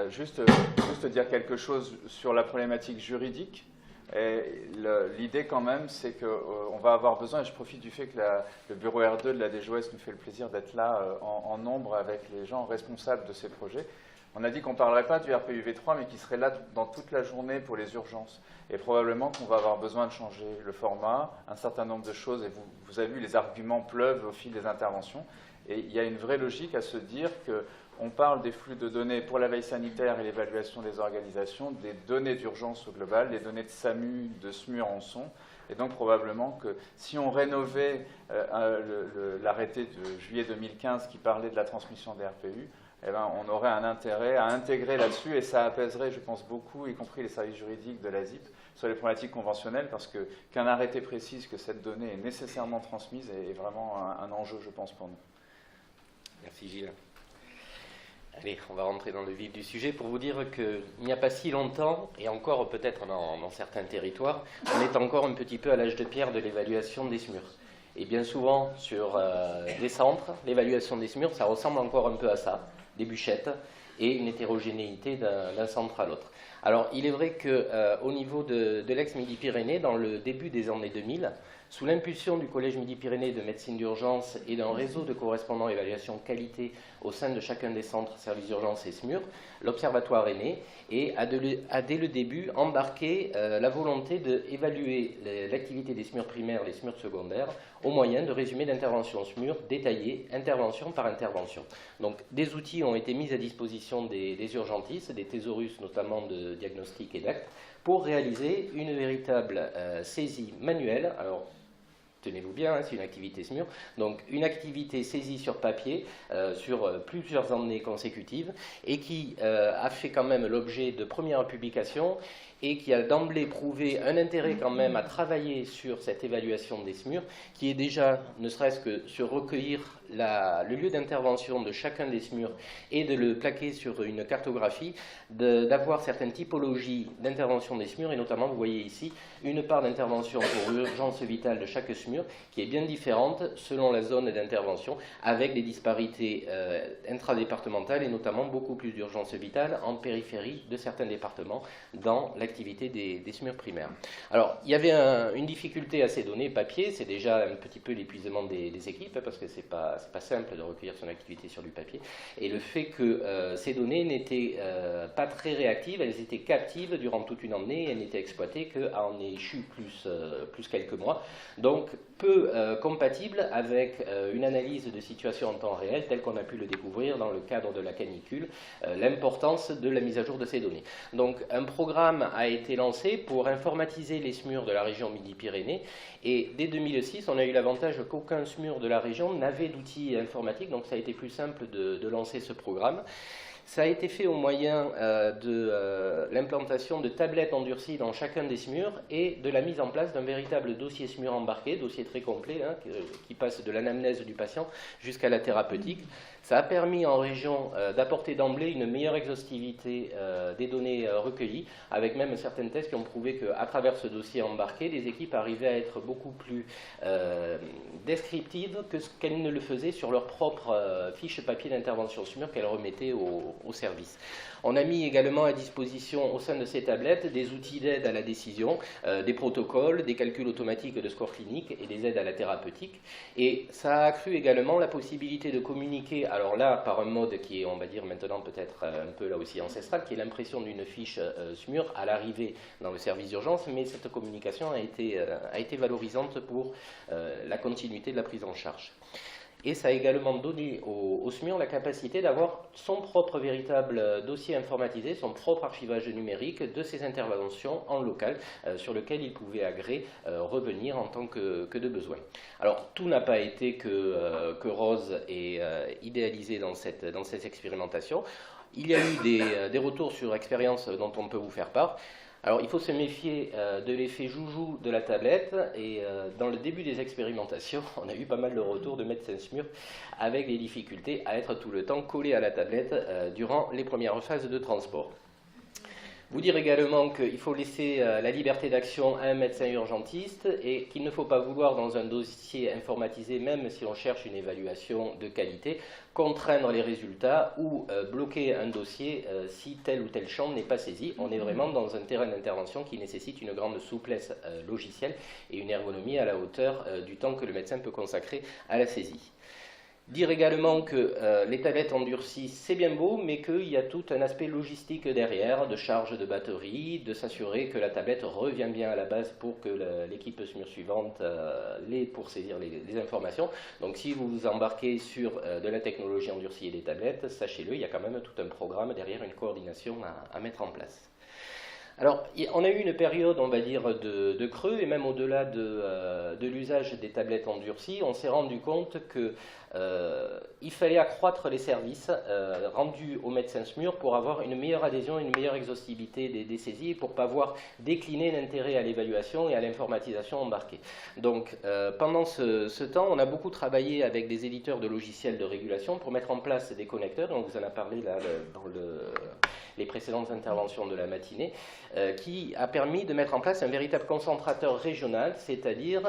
Juste dire quelque chose sur la problématique juridique. L'idée quand même, c'est qu'on va avoir besoin, et je profite du fait que le bureau R2 de la DGOS nous fait le plaisir d'être là en nombre avec les gens responsables de ces projets. On a dit qu'on ne parlerait pas du RPUV3, mais qu'il serait là dans toute la journée pour les urgences. Et probablement qu'on va avoir besoin de changer le format, un certain nombre de choses, et vous avez vu, les arguments pleuvent au fil des interventions. Et il y a une vraie logique à se dire qu'on parle des flux de données pour la veille sanitaire et l'évaluation des organisations, des données d'urgence au global, les données de SAMU, de SMUR en sont. Et donc probablement que si on rénovait l'arrêté de juillet 2015 qui parlait de la transmission des RPU, eh ben, on aurait un intérêt à intégrer là-dessus et ça apaiserait, je pense, beaucoup, y compris les services juridiques de la ZIP, sur les problématiques conventionnelles, parce qu'un arrêté précise que cette donnée est nécessairement transmise est vraiment un enjeu, je pense, pour nous. Merci Gilles. Allez, on va rentrer dans le vif du sujet pour vous dire qu'il n'y a pas si longtemps, et encore peut-être dans certains territoires, on est encore un petit peu à l'âge de pierre de l'évaluation des SMUR. Et bien souvent, sur des centres, l'évaluation des SMUR, ça ressemble encore un peu à ça, des bûchettes et une hétérogénéité d'un centre à l'autre. Alors, il est vrai qu'au niveau de l'ex-Midi-Pyrénées, dans le début des années 2000, sous l'impulsion du Collège Midi-Pyrénées de médecine d'urgence et d'un réseau de correspondants évaluation qualité au sein de chacun des centres services d'urgence et SMUR, l'Observatoire est né et a dès le début embarqué la volonté d'évaluer l'activité des SMUR primaires, les SMUR secondaires, au moyen de résumés d'intervention SMUR détaillés, intervention par intervention. Donc des outils ont été mis à disposition des urgentistes, des thésaurus notamment de diagnostic et d'actes, pour réaliser une véritable saisie manuelle. Alors, tenez-vous bien, hein, c'est une activité SMUR, donc une activité saisie sur papier sur plusieurs années consécutives et qui a fait quand même l'objet de premières publications et qui a d'emblée prouvé un intérêt quand même à travailler sur cette évaluation des SMUR, qui est déjà, ne serait-ce que sur recueillir le lieu d'intervention de chacun des SMUR et de le plaquer sur une cartographie, d'avoir certaines typologies d'intervention des SMUR, et notamment, vous voyez ici, une part d'intervention pour l'urgence vitale de chaque SMUR, qui est bien différente selon la zone d'intervention, avec des disparités intradépartementales, et notamment beaucoup plus d'urgence vitale en périphérie de certains départements dans l'activité des SMUR primaires. Alors, il y avait une difficulté à ces données papier, c'est déjà un petit peu l'épuisement des équipes, parce que c'est pas simple de recueillir son activité sur du papier, et le fait que ces données n'étaient pas très réactives, elles étaient captives durant toute une année, et elles n'étaient exploitées qu'en échu plus quelques mois, donc peu compatible avec une analyse de situation en temps réel, telle qu'on a pu le découvrir dans le cadre de la canicule, l'importance de la mise à jour de ces données. Donc un programme a été lancé pour informatiser les SMUR de la région Midi-Pyrénées, et dès 2006, on a eu l'avantage qu'aucun SMUR de la région n'avait d'outils informatiques, donc ça a été plus simple de lancer ce programme. Ça a été fait au moyen de l'implantation de tablettes endurcies dans chacun des SMUR et de la mise en place d'un véritable dossier SMUR embarqué, dossier très complet, hein, qui passe de l'anamnèse du patient jusqu'à la thérapeutique. Ça a permis en région d'apporter d'emblée une meilleure exhaustivité des données recueillies, avec même certains tests qui ont prouvé qu'à travers ce dossier embarqué, les équipes arrivaient à être beaucoup plus descriptives que ce qu'elles ne le faisaient sur leur propre fiche papier d'intervention SMUR qu'elles remettaient au service. On a mis également à disposition au sein de ces tablettes des outils d'aide à la décision, des protocoles, des calculs automatiques de score clinique et des aides à la thérapeutique. Et ça a accru également la possibilité de communiquer, alors là par un mode qui est, on va dire maintenant peut-être un peu là aussi ancestral, qui est l'impression d'une fiche SMUR à l'arrivée dans le service d'urgence, mais cette communication a été valorisante pour la continuité de la prise en charge. Et ça a également donné au SMUR la capacité d'avoir son propre véritable dossier informatisé, son propre archivage numérique de ses interventions en local, sur lequel il pouvait à gré revenir en tant que de besoin. Alors, tout n'a pas été que rose et idéalisé dans cette expérimentation. Il y a eu des retours sur expérience dont on peut vous faire part. Alors, il faut se méfier de l'effet joujou de la tablette, et dans le début des expérimentations, on a eu pas mal de retours de médecins SMUR avec des difficultés à être tout le temps collés à la tablette durant les premières phases de transport. Vous dire également qu'il faut laisser la liberté d'action à un médecin urgentiste et qu'il ne faut pas vouloir dans un dossier informatisé, même si on cherche une évaluation de qualité, contraindre les résultats ou bloquer un dossier si tel ou tel champ n'est pas saisi. On est vraiment dans un terrain d'intervention qui nécessite une grande souplesse logicielle et une ergonomie à la hauteur du temps que le médecin peut consacrer à la saisie. Dire également que les tablettes endurcies, c'est bien beau, mais qu'il y a tout un aspect logistique derrière, de charge de batterie, de s'assurer que la tablette revient bien à la base pour que l'équipe SMUR suivante l'ait pour saisir les informations. Donc si vous vous embarquez sur de la technologie endurcie et des tablettes, sachez-le, il y a quand même tout un programme derrière, une coordination à mettre en place. Alors, on a eu une période, on va dire, de creux, et même au-delà de l'usage des tablettes endurcies, on s'est rendu compte qu'il fallait accroître les services rendus aux médecins SMUR pour avoir une meilleure adhésion, une meilleure exhaustivité des saisies, et pour ne pas voir décliner l'intérêt à l'évaluation et à l'informatisation embarquée. Donc, pendant ce temps, on a beaucoup travaillé avec des éditeurs de logiciels de régulation pour mettre en place des connecteurs, on vous en a parlé là dans les précédentes interventions de la matinée, qui a permis de mettre en place un véritable concentrateur régional, c'est-à-dire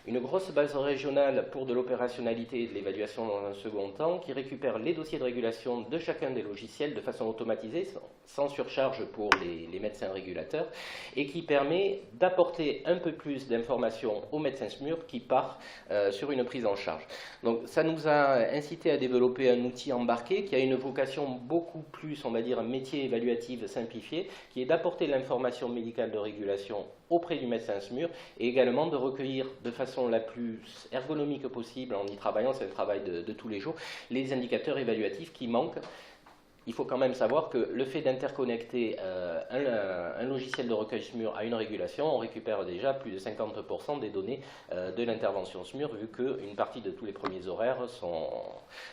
une grosse base régionale pour de l'opérationnalité et de l'évaluation dans un second temps, qui récupère les dossiers de régulation de chacun des logiciels de façon automatisée, sans surcharge pour les médecins régulateurs, et qui permet d'apporter un peu plus d'informations aux médecins SMUR qui part sur une prise en charge. Donc ça nous a incité à développer un outil embarqué qui a une vocation beaucoup plus, on va dire, métier évaluative simplifié, qui est d'apporter l'information médicale de régulation auprès du médecin SMUR et également de recueillir de façon la plus ergonomique possible, en y travaillant, c'est le travail de tous les jours, les indicateurs évaluatifs qui manquent. Il faut quand même savoir que le fait d'interconnecter un logiciel de recueil SMUR à une régulation, on récupère déjà plus de 50% des données de l'intervention SMUR, vu qu'une partie de tous les premiers horaires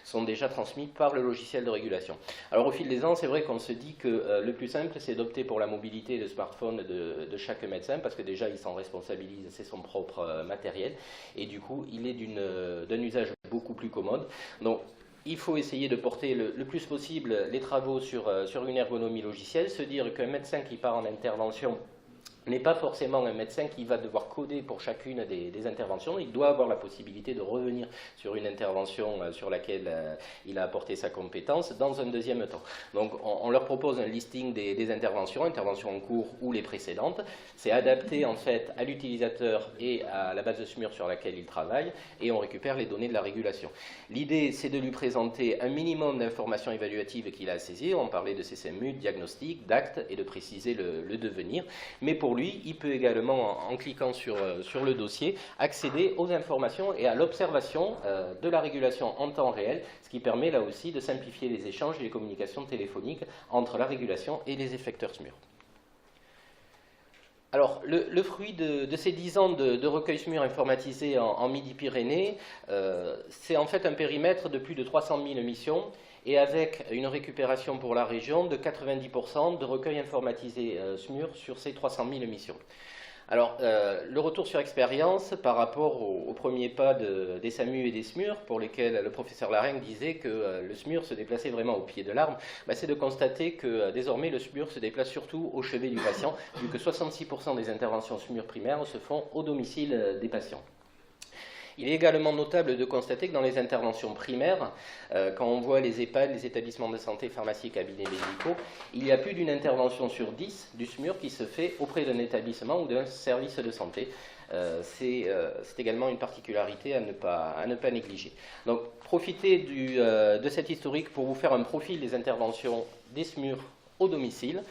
sont déjà transmis par le logiciel de régulation. Alors au fil des ans, c'est vrai qu'on se dit que le plus simple, c'est d'opter pour la mobilité de smartphone de chaque médecin, parce que déjà, il s'en responsabilise, c'est son propre matériel, et du coup, il est d'un usage beaucoup plus commode. Donc, il faut essayer de porter le plus possible les travaux sur une ergonomie logicielle, se dire qu'un médecin qui part en intervention n'est pas forcément un médecin qui va devoir coder pour chacune des interventions. Il doit avoir la possibilité de revenir sur une intervention sur laquelle il a apporté sa compétence dans un deuxième temps. Donc on leur propose un listing des interventions en cours ou les précédentes. C'est adapté en fait à l'utilisateur et à la base de SMUR sur laquelle il travaille, et on récupère les données de la régulation. L'idée, c'est de lui présenter un minimum d'informations évaluatives qu'il a à saisir. On parlait de CCMU, de diagnostic, d'actes, et de préciser le devenir. Mais pour lui, il peut également, en cliquant sur le dossier, accéder aux informations et à l'observation de la régulation en temps réel, ce qui permet là aussi de simplifier les échanges et les communications téléphoniques entre la régulation et les effecteurs SMUR. Alors, le fruit de ces 10 ans de recueil SMUR informatisé en Midi-Pyrénées, c'est en fait un périmètre de plus de 300 000 missions, et avec une récupération pour la région de 90% de recueil informatisé SMUR sur ces 300 000 missions. Alors, le retour sur expérience par rapport aux premiers pas des SAMU et des SMUR, pour lesquels le professeur Larengue disait que le SMUR se déplaçait vraiment au pied de l'arbre, c'est de constater que désormais le SMUR se déplace surtout au chevet du patient, vu que 66% des interventions SMUR primaires se font au domicile des patients. Il est également notable de constater que dans les interventions primaires, quand on voit les EHPAD, les établissements de santé, pharmacies et cabinets médicaux, il y a plus d'une intervention sur 10 du SMUR qui se fait auprès d'un établissement ou d'un service de santé. C'est également une particularité à ne pas négliger. Donc, profitez de cet historique pour vous faire un profil des interventions des SMUR au domicile.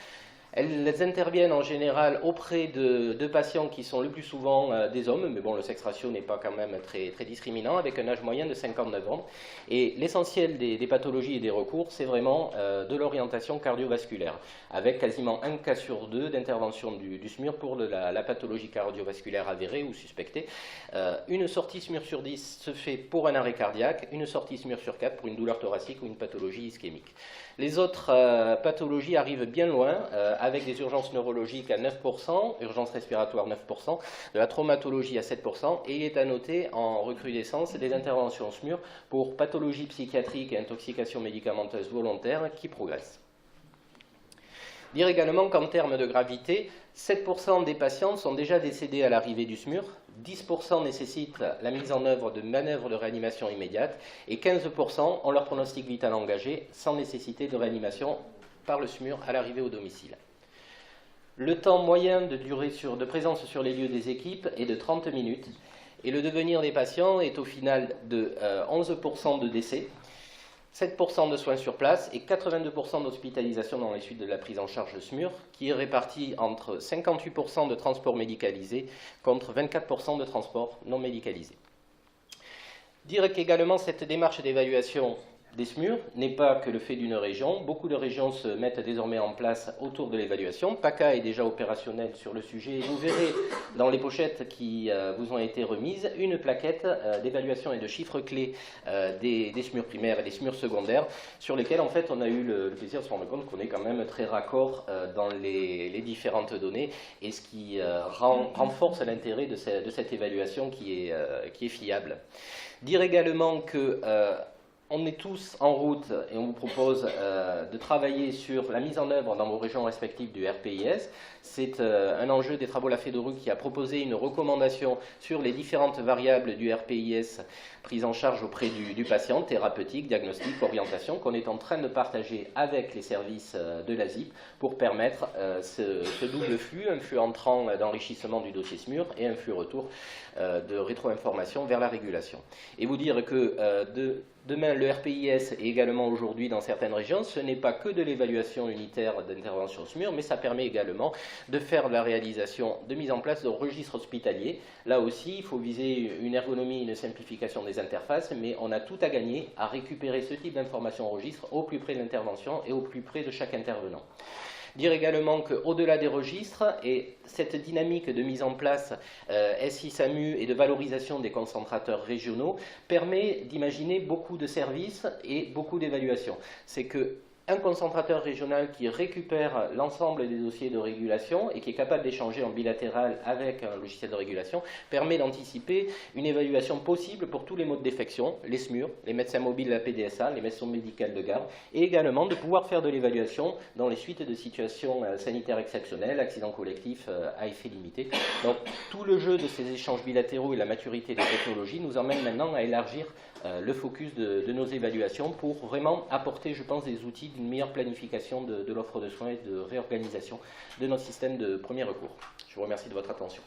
Elles interviennent en général auprès de patients qui sont le plus souvent des hommes, mais bon, le sexe ratio n'est pas quand même très, très discriminant, avec un âge moyen de 59 ans. Et l'essentiel des pathologies et des recours, c'est vraiment de l'orientation cardiovasculaire, avec quasiment un cas sur deux d'intervention du SMUR pour la pathologie cardiovasculaire avérée ou suspectée. Une sortie SMUR sur 10 se fait pour un arrêt cardiaque, une sortie SMUR sur 4 pour une douleur thoracique ou une pathologie ischémique. Les autres pathologies arrivent bien loin, avec des urgences neurologiques à 9%, urgences respiratoires 9%, de la traumatologie à 7%, et il est à noter en recrudescence des interventions SMUR pour pathologie psychiatrique et intoxication médicamenteuse volontaire qui progressent. Dire également qu'en termes de gravité, 7% des patients sont déjà décédés à l'arrivée du SMUR, 10% nécessitent la mise en œuvre de manœuvres de réanimation immédiate et 15% ont leur pronostic vital engagé sans nécessité de réanimation par le SMUR à l'arrivée au domicile. Le temps moyen de présence sur les lieux des équipes est de 30 minutes et le devenir des patients est au final de 11% de décès, 7% de soins sur place et 82% d'hospitalisation dans les suites de la prise en charge SMUR, qui est répartie entre 58% de transport médicalisé contre 24% de transport non médicalisé. Dire qu'également cette démarche d'évaluation des SMUR n'est pas que le fait d'une région. Beaucoup de régions se mettent désormais en place autour de l'évaluation. PACA est déjà opérationnel sur le sujet. Vous verrez dans les pochettes qui vous ont été remises une plaquette d'évaluation et de chiffres clés des SMUR primaires et des SMUR secondaires sur lesquels en fait on a eu le plaisir de se rendre compte qu'on est quand même très raccord dans les différentes données et ce qui renforce l'intérêt de cette évaluation qui est fiable. Dire également que on est tous en route et on vous propose de travailler sur la mise en œuvre dans vos régions respectives du RPIS. C'est un enjeu des travaux La Fédoruk qui a proposé une recommandation sur les différentes variables du RPIS prises en charge auprès du patient, thérapeutique, diagnostic, orientation, qu'on est en train de partager avec les services de l'ASIP pour permettre ce double flux, un flux entrant d'enrichissement du dossier SMUR et un flux retour de rétro-information vers la régulation. Et vous dire que demain, le RPIS est également aujourd'hui dans certaines régions, ce n'est pas que de l'évaluation unitaire d'intervention SMUR, mais ça permet également de faire la réalisation de mise en place de registres hospitaliers. Là aussi, il faut viser une ergonomie, une simplification des interfaces, mais on a tout à gagner à récupérer ce type d'information au registre au plus près de l'intervention et au plus près de chaque intervenant. Dire également qu'au-delà des registres, et cette dynamique de mise en place SI-SAMU et de valorisation des concentrateurs régionaux permet d'imaginer beaucoup de services et beaucoup d'évaluations. C'est que un concentrateur régional qui récupère l'ensemble des dossiers de régulation et qui est capable d'échanger en bilatéral avec un logiciel de régulation permet d'anticiper une évaluation possible pour tous les modes d'effection, les SMUR, les médecins mobiles de la PDSA, les maisons médicales de garde, et également de pouvoir faire de l'évaluation dans les suites de situations sanitaires exceptionnelles, accidents collectifs à effet limité. Donc tout le jeu de ces échanges bilatéraux et la maturité des technologies nous emmène maintenant à élargir le focus de nos évaluations pour vraiment apporter, je pense, des outils d'une meilleure planification de l'offre de soins et de réorganisation de notre système de premier recours. Je vous remercie de votre attention.